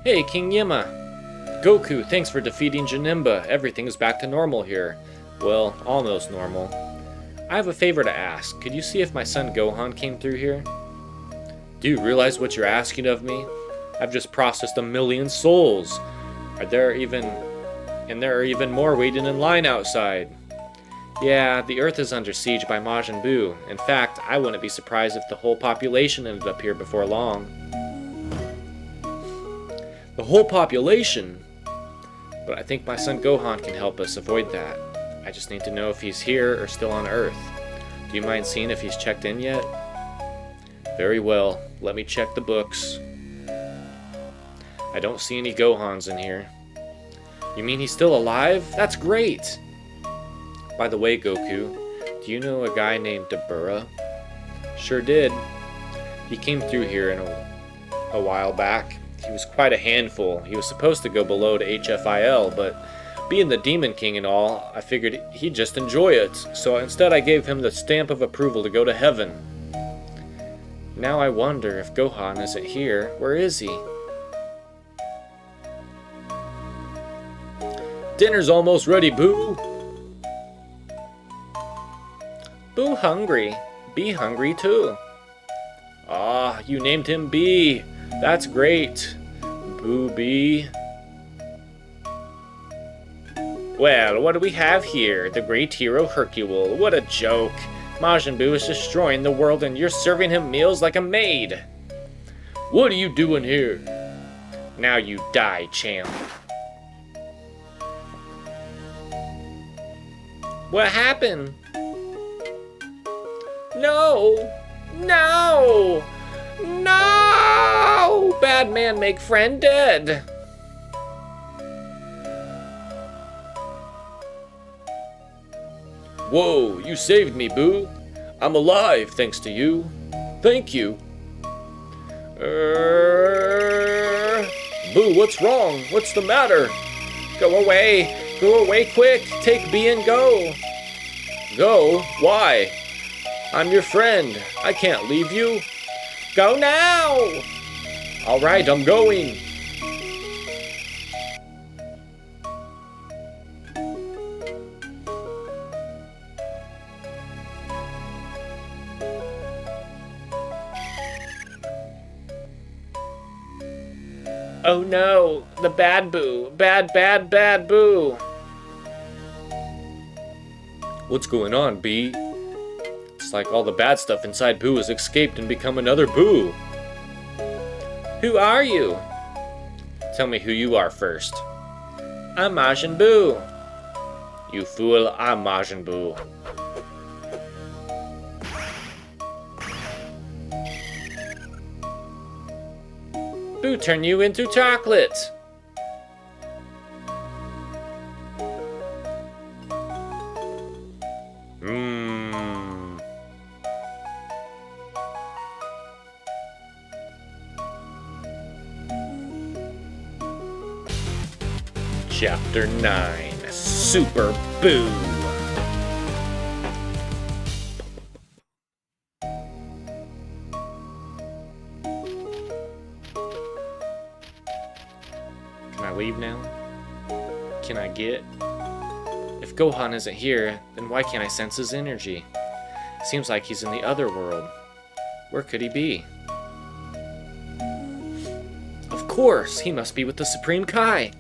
Hey, King Yima. Goku, thanks for defeating Janemba. Everything is back to normal here. Well, almost normal. I have a favor to ask. Could you see if my son Gohan came through here? Do you realize what you're asking of me? I've just processed 1,000,000 souls. There are even more waiting in line outside. Yeah, the Earth is under siege by Majin Buu. In fact, I wouldn't be surprised if the whole population ended up here before long. The whole population? But I think my son Gohan can help us avoid that. I just need to know if he's here or still on Earth. Do you mind seeing if he's checked in yet? Very well, let me check the books. I don't see any Gohans in here. You mean he's still alive? That's great! By the way, Goku, do you know a guy named Dabura? Sure did. He came through here a while back. He was quite a handful. He was supposed to go below to HFIL, but being the Demon King and all, I figured he'd just enjoy it. So instead I gave him the stamp of approval to go to heaven. Now I wonder if Gohan isn't here. Where is he? Dinner's almost ready, Boo! Boo hungry. Be hungry too. Ah, you named him B. That's great. Boo B. Well, what do we have here? The great hero Hercule. What a joke. Majin Buu is destroying the world and you're serving him meals like a maid. What are you doing here? Now you die, champ. What happened? No! No! No! Bad man make friend dead. Whoa, you saved me, Boo. I'm alive thanks to you. Thank you. Boo, what's wrong? What's the matter? Go away. Go away quick. Take B and go. Go? Why? I'm your friend. I can't leave you. Go now! Alright, I'm going. Oh no, the bad Boo. Bad Boo. What's going on, B? It's like all the bad stuff inside Boo has escaped and become another Boo. Who are you? Tell me who you are first. I'm Majin Buu. You fool, I'm Majin Buu. Boo turn you into chocolate. Chapter 9, Super Boo. Can I leave now? Can I get? If Gohan isn't here, then why can't I sense his energy? Seems like he's in the other world. Where could he be? Of course, he must be with the Supreme Kai.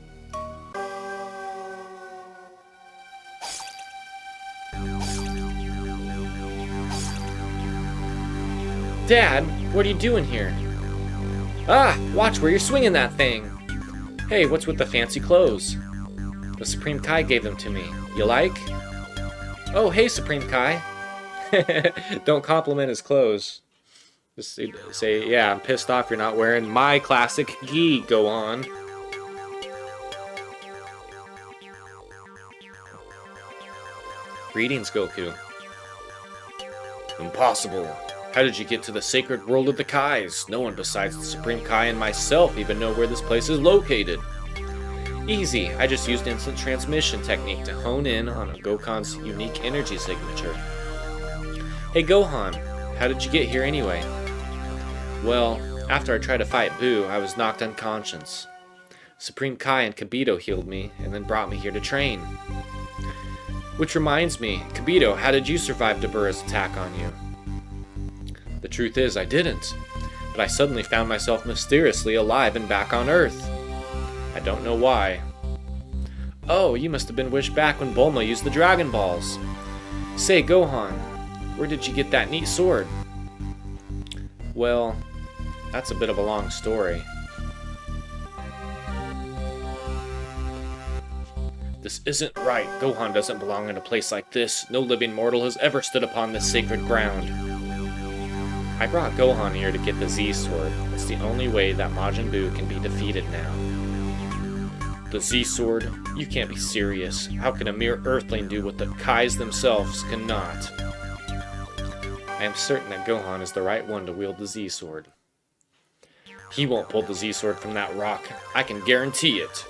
Dad, what are you doing here? Ah, watch where you're swinging that thing. Hey, what's with the fancy clothes? The Supreme Kai gave them to me. You like? Oh, hey, Supreme Kai. Don't compliment his clothes. Just say, yeah, I'm pissed off you're not wearing my classic gi, Gohan. Greetings, Goku. Impossible. How did you get to the sacred world of the Kais? No one besides the Supreme Kai and myself even know where this place is located. Easy, I just used instant transmission technique to hone in on Gohan's unique energy signature. Hey Gohan, how did you get here anyway? Well, after I tried to fight Buu, I was knocked unconscious. Supreme Kai and Kibito healed me, and then brought me here to train. Which reminds me, Kibito, how did you survive Dabura's attack on you? The truth is, I didn't. But I suddenly found myself mysteriously alive and back on Earth. I don't know why. Oh, you must have been wished back when Bulma used the Dragon Balls. Say, Gohan, where did you get that neat sword? Well, that's a bit of a long story. This isn't right. Gohan doesn't belong in a place like this. No living mortal has ever stood upon this sacred ground. I brought Gohan here to get the Z-Sword. It's the only way that Majin Buu can be defeated now. The Z-Sword? You can't be serious. How can a mere Earthling do what the Kais themselves cannot? I am certain that Gohan is the right one to wield the Z-Sword. He won't pull the Z-Sword from that rock. I can guarantee it.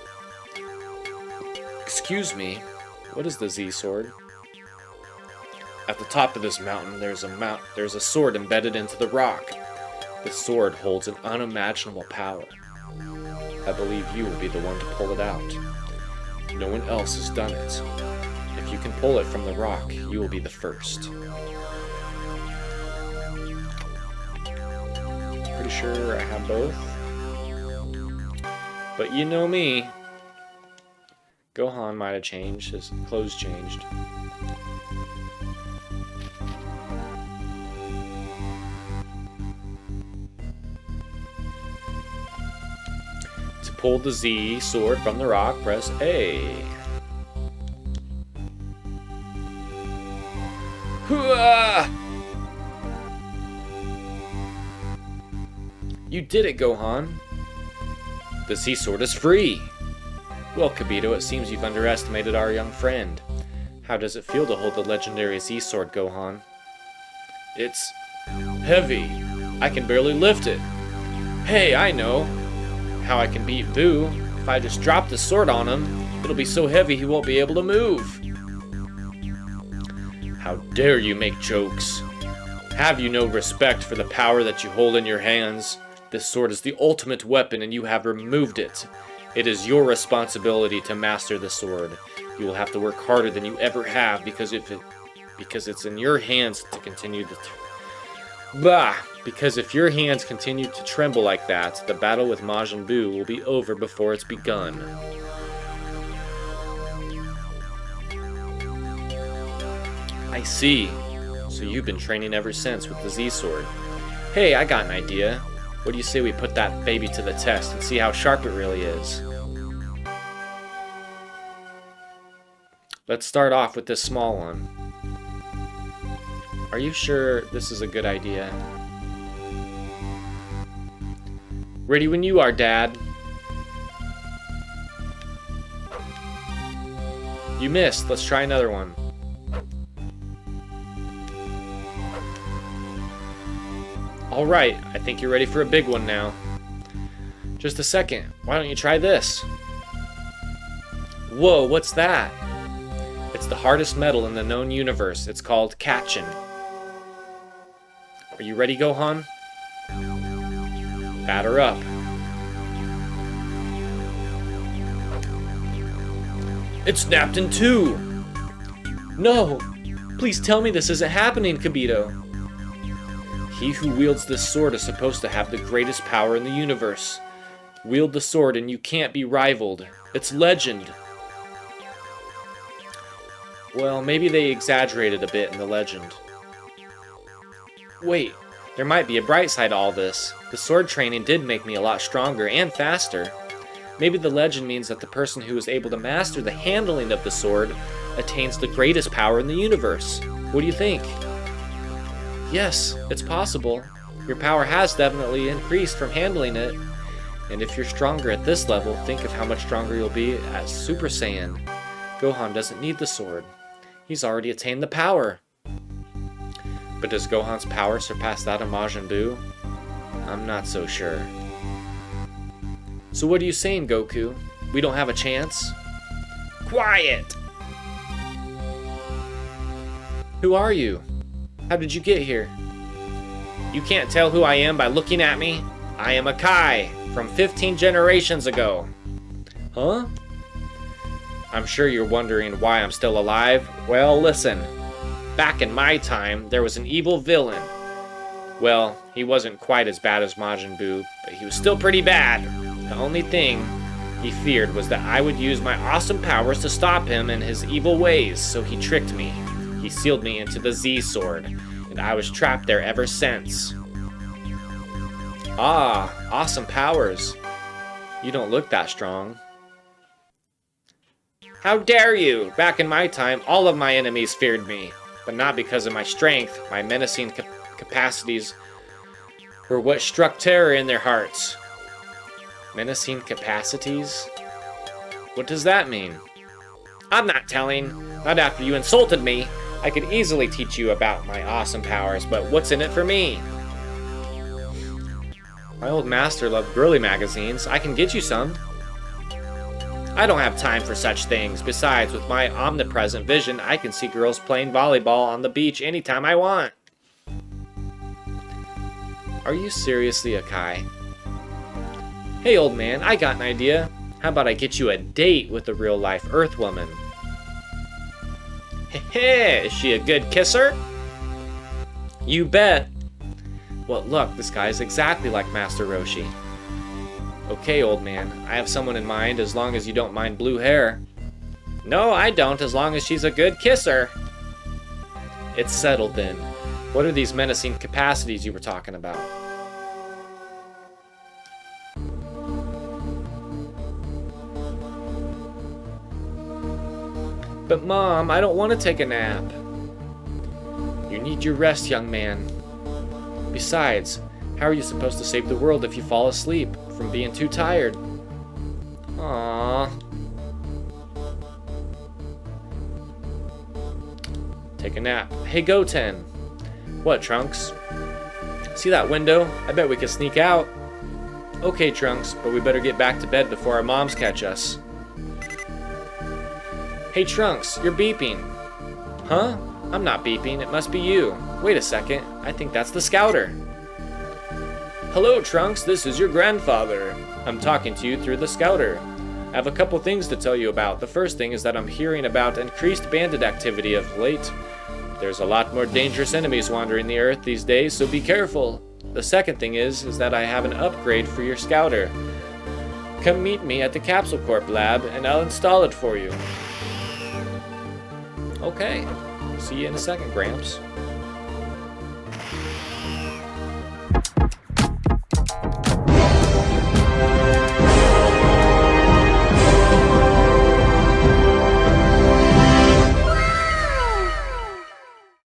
Excuse me, what is the Z-Sword? At the top of this mountain, there's a sword embedded into the rock. The sword holds an unimaginable power. I believe you will be the one to pull it out. No one else has done it. If you can pull it from the rock, you will be the first. Pretty sure I have both. But you know me. Gohan might have changed. His clothes changed. To pull the Z sword from the rock, press A. Hooah! You did it, Gohan. The Z sword is free. Well, Kibito, it seems you've underestimated our young friend. How does it feel to hold the legendary Z-Sword, Gohan? It's heavy. I can barely lift it. Hey, I know how I can beat Buu. If I just drop the sword on him, it'll be so heavy he won't be able to move. How dare you make jokes? Have you no respect for the power that you hold in your hands? This sword is the ultimate weapon and you have removed it. It is your responsibility to master the sword. You will have to work harder than you ever have because it's in your hands to continue to... Because if your hands continue to tremble like that, the battle with Majin Buu will be over before it's begun. I see. So you've been training ever since with the Z-Sword. Hey, I got an idea. What do you say we put that baby to the test and see how sharp it really is? Let's start off with this small one. Are you sure this is a good idea? Ready when you are, Dad. You missed. Let's try another one. Alright, I think you're ready for a big one now. Just a second, why don't you try this? Whoa, what's that? It's the hardest metal in the known universe. It's called Capsule. Are you ready, Gohan? Batter up. It snapped in two! No! Please tell me this isn't happening, Kibito. He who wields this sword is supposed to have the greatest power in the universe. Wield the sword and you can't be rivaled. It's legend. Well, maybe they exaggerated a bit in the legend. Wait, there might be a bright side to all this. The sword training did make me a lot stronger and faster. Maybe the legend means that the person who is able to master the handling of the sword attains the greatest power in the universe. What do you think? Yes, it's possible. Your power has definitely increased from handling it. And if you're stronger at this level, think of how much stronger you'll be as Super Saiyan. Gohan doesn't need the sword. He's already attained the power. But does Gohan's power surpass that of Majin Buu? I'm not so sure. So what are you saying, Goku? We don't have a chance? Quiet! Who are you? How did you get here? You can't tell who I am by looking at me? I am a Kai, from 15 generations ago. Huh? I'm sure you're wondering why I'm still alive. Well, listen. Back in my time, there was an evil villain. Well, he wasn't quite as bad as Majin Buu, but he was still pretty bad. The only thing he feared was that I would use my awesome powers to stop him in his evil ways, so he tricked me. He sealed me into the Z Sword, and I was trapped there ever since. Ah, awesome powers. You don't look that strong. How dare you! Back in my time, all of my enemies feared me, but not because of my strength. My menacing capacities were what struck terror in their hearts. Menacing capacities? What does that mean? I'm not telling. Not after you insulted me. I could easily teach you about my awesome powers, but what's in it for me? My old master loved girly magazines. I can get you some. I don't have time for such things. Besides, with my omnipresent vision, I can see girls playing volleyball on the beach anytime I want. Are you seriously a Kai? Hey, old man, I got an idea. How about I get you a date with a real-life Earth woman? Heh, is she a good kisser? You bet. Well, look, this guy is exactly like Master Roshi. Okay, old man, I have someone in mind as long as you don't mind blue hair. No, I don't, as long as she's a good kisser. It's settled then. What are these menacing capacities you were talking about? But Mom, I don't want to take a nap. You need your rest, young man. Besides, how are you supposed to save the world if you fall asleep from being too tired? Aww. Take a nap. Hey, Goten. What, Trunks? See that window? I bet we could sneak out. Okay, Trunks, but we better get back to bed before our moms catch us. Hey, Trunks, you're beeping. Huh? I'm not beeping. It must be you. Wait a second. I think that's the Scouter. Hello, Trunks. This is your grandfather. I'm talking to you through the Scouter. I have a couple things to tell you about. The first thing is that I'm hearing about increased bandit activity of late. There's a lot more dangerous enemies wandering the earth these days, so be careful. The second thing is that I have an upgrade for your Scouter. Come meet me at the Capsule Corp lab, and I'll install it for you. Okay. See you in a second, Gramps.